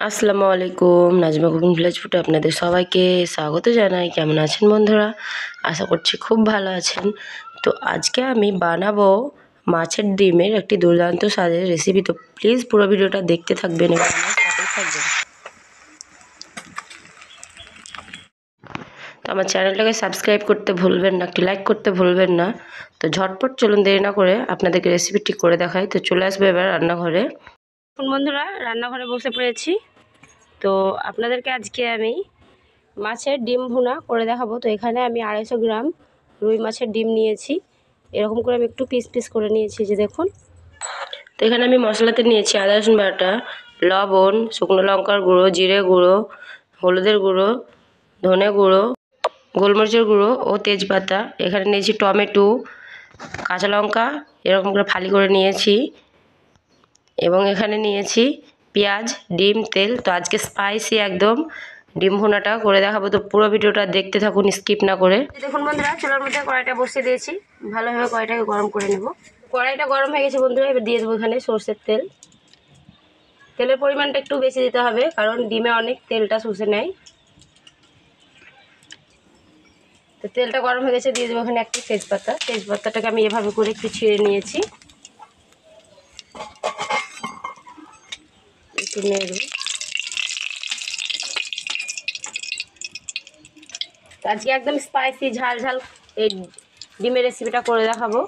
আসসালামু আলাইকুম। Nazma cooking village ফুডে আপনাদের সবাইকে স্বাগত জানাই। কেমন আছেন বন্ধুরা? আশা করছি খুব ভালো আছেন। তো আজকে আমি বানাবো মাছের ডিমের একটি দুর্দান্ত স্বাদের রেসিপি। তো প্লিজ পুরো ভিডিওটা দেখতে থাকবেন এবং আমার সাথেই থাকবেন। তো আমার চ্যানেলটাকে সাবস্ক্রাইব করতে ভুলবেন না, একটি লাইক করতে ভুলবেন না। তো ঝটপট চলুন, দেরি না করে আপনাদেরকে রেসিপিটি করে দেখাই। তো চলে আসবে এবার রান্নাঘরে। বন্ধুরা, রান্নাঘরে বসে পড়েছি। তো আপনাদেরকে আজকে আমি মাছের ডিম ভুনা করে দেখাবো। তো এখানে আমি 250 গ্রাম রুই মাছের ডিম নিয়েছি। এরকম করে আমি একটু পিস পিস করে নিয়েছি, যে দেখুন। তো এখানে আমি মশলাতে নিয়েছি আদা রসুন বাটা, লবণ, শুকনো লঙ্কার গুঁড়ো, জিরে গুঁড়ো, হলুদের গুঁড়ো, ধনে গুঁড়ো, গোলমরিচের গুঁড়ো ও তেজপাতা। এখানে নিয়েছি টমেটো, কাঁচা লঙ্কা এরকম করে ফালি করে নিয়েছি, এবং এখানে নিয়েছি পেঁয়াজ, ডিম, তেল। তো আজকে স্পাইসি একদম ডিম ভুনাটা করে দেখাবো। তো পুরো ভিডিওটা দেখতে থাকুন, স্কিপ না করে। দেখুন বন্ধুরা, চুলার মধ্যে কড়াইটা বসিয়ে দিয়েছি। ভালোভাবে কড়াইটাকে গরম করে নেব। কড়াইটা গরম হয়ে গেছে বন্ধুরা, এবার দিয়ে দেবো এখানে সরষের তেল। তেলের পরিমাণটা একটু বেশি দিতে হবে, কারণ ডিমে অনেক তেলটা শুষে নেয়। তো তেলটা গরম হয়ে গেছে, দিয়ে দেবো এখানে একটা তেজপাতা। তেজপাতাটাকে আমি এভাবে করে একটু ছিঁড়ে নিয়েছি। একটু নেড়ে দেবো। আজকে একদম স্পাইসি ঝাল ঝাল এই ডিমের রেসিপিটা করে দেখাবো।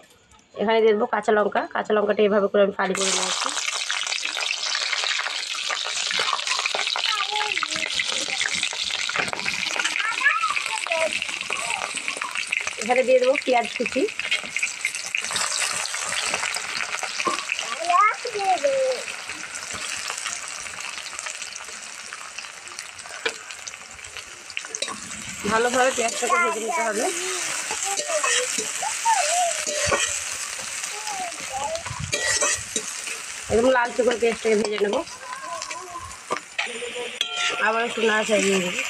এখানে দিয়ে দেবো কাঁচা লঙ্কা। কাঁচা লঙ্কাটা এভাবে করে আমি ফালি করে নিয়েছি। এখানে দিয়ে দেবো পেঁয়াজ কুচি। ভালোভাবে পেঁয়াজটাকে ভেজে নিতে হবে। একদম লালচে করে পেঁয়াজটাকে ভেজে নেব। আবার একটু নাড়াচাড়া দিয়ে দেবো।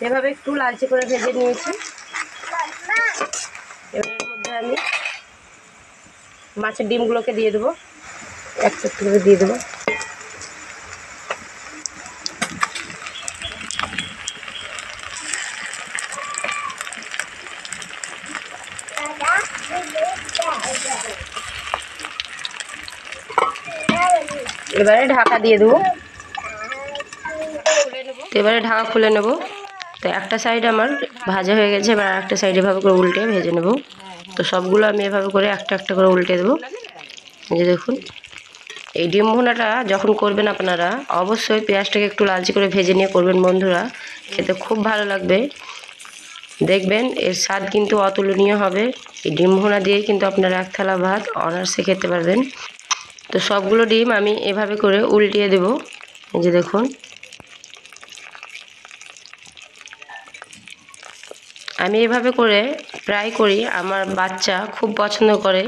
এভাবে একটু লালচে করে ভেজে নিয়েছি। এবার এর মধ্যে আমি মাছের ডিমগুলোকে দিয়ে দেবো, একটু একটু করে দিয়ে দেবো। এবারে ঢাকা দিয়ে দেবো। এবারে ঢাকা খুলে নেব। তো একটা সাইড আমার ভাজা হয়ে গেছে, এবার একটা সাইড এভাবে করে উল্টে ভেজে নেব। তো সবগুলো আমি এভাবে করে একটা একটা করে উল্টে দেবো। এই যে দেখুন, এই ডিম ভুনাটা যখন করবেন আপনারা অবশ্যই পেঁয়াজটাকে একটু লালচে করে ভেজে নিয়ে করবেন বন্ধুরা, খেতে খুব ভালো লাগবে। দেখবেন এর স্বাদ কিন্তু অতুলনীয় হবে। এই ডিম ভুনা দিয়ে কিন্তু আপনারা এক থালা ভাত অনায়াসে খেতে পারবেন। তো সবগুলো ডিম আমি এভাবে করে উল্টিয়ে দেব। এই যে দেখুন, আমি এভাবে করে ট্রাই করি, আমার বাচ্চা খুব পছন্দ করে,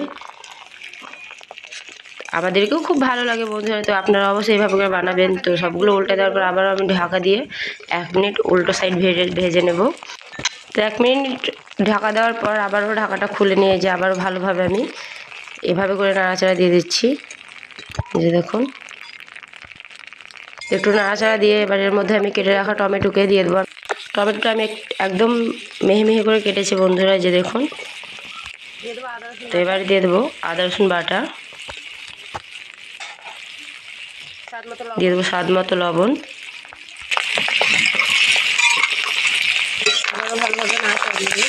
আমাদেরকেও খুব ভালো লাগে বন্ধুরা। তো আপনারা অবশ্যই এইভাবে করে বানাবেন। তো সবগুলো উল্টে দেওয়ার পর আবারও আমি ঢাকা দিয়ে 1 মিনিট উল্টো সাইড ভেজে নেব। তো 1 মিনিট ঢাকা দেওয়ার পর আবারও ঢাকাটা খুলে নিয়ে যে আবারও ভালোভাবে আমি এভাবে করে নাড়াচাড়া দিয়ে দিচ্ছি। যে দেখুন, একটু নাড়াচাড়া দিয়ে এবার এর মধ্যে আমি কেটে রাখা টমেটোকে দিয়ে দেবো। টমেটোটা আমি একদম মিহি মিহি করে কেটেছি বন্ধুরা, যে দেখুন। তো এবারে দিয়ে দেবো আদা রসুন বাটা, দিয়ে দেবো স্বাদ মতো লবণ। ভালোভাবে নাড়াচাড়া দিয়ে দেবো।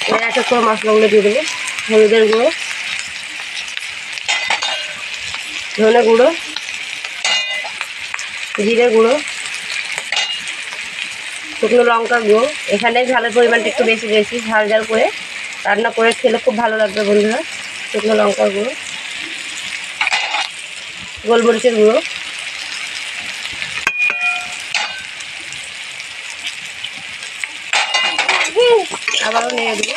এবার এক এক করে মশলাগুলো দিয়ে দেবো। হলুদের গুঁড়ো, ধনে গুঁড়ো, জিরে গুঁড়ো, শুকনো লঙ্কার গুঁড়ো। এখানে ঝালের পরিমাণটা একটু বেশি দিয়েছি, ঝাল ঝাল করে রান্না করে খেলে খুব ভালো লাগবে বন্ধুরা। শুকনো লঙ্কার গুঁড়ো, গোলমরিচের গুঁড়ো, আবারও নেড়ে দেবো।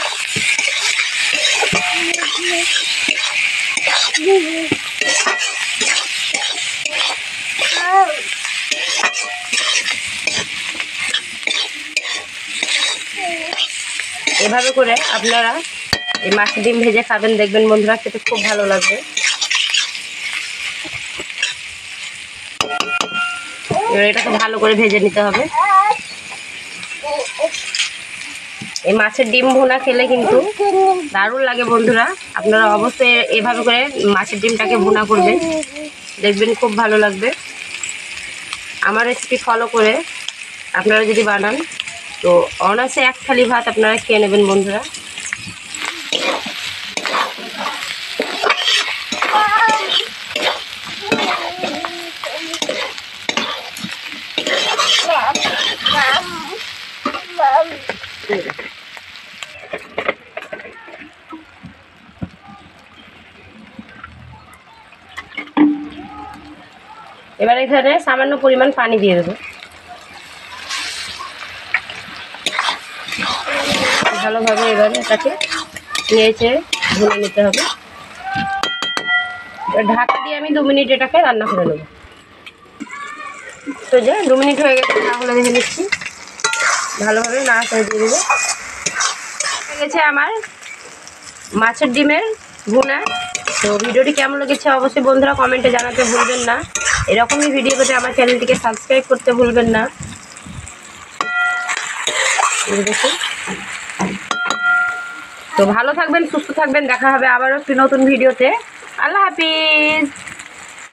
এভাবে করে আপনারা এই মাছের ডিম ভেজে খাবেন, দেখবেন বন্ধুরা খেতে খুব ভালো লাগবে। এবার এটাকে ভালো করে ভেজে নিতে হবে। এই মাছের ডিম ভুনা খেলে কিন্তু দারুণ লাগে বন্ধুরা। আপনারা অবশ্যই এভাবে করে মাছের ডিমটাকে ভুনা করবেন, দেখবেন খুব ভালো লাগবে। আমার রেসিপি ফলো করে আপনারা যদি বানান তো অনায়াসে এক থালি ভাত আপনারা খেয়ে নেবেন বন্ধুরা। এবার এখানে সামান্য পরিমাণ পানি দিয়ে দেবো। ভালোভাবে এবার এটাকে নেড়ে ভুনে নিতে হবে। ঢাকা দিয়ে আমি 2 মিনিট এটাকে রান্না করে নেব। তো যে 2 মিনিট হয়ে গেছে, তাহলে দেখে নিচ্ছি। ভালোভাবে নাড়াচাড়া দিয়ে দেবো। হয়ে গেছে আমার মাছের ডিমের ভুনা। তো ভিডিওটি কেমন লেগেছে অবশ্যই বন্ধুরা কমেন্টে জানাতে ভুলবেন না। এরকমই ভিডিও পেতে আমার চ্যানেলটিকে সাবস্ক্রাইব করতে ভুলবেন না। দেখুন, তো ভালো থাকবেন, সুস্থ থাকবেন। দেখা হবে আবারও একটি নতুন ভিডিওতে। আল্লাহ হাফিজ।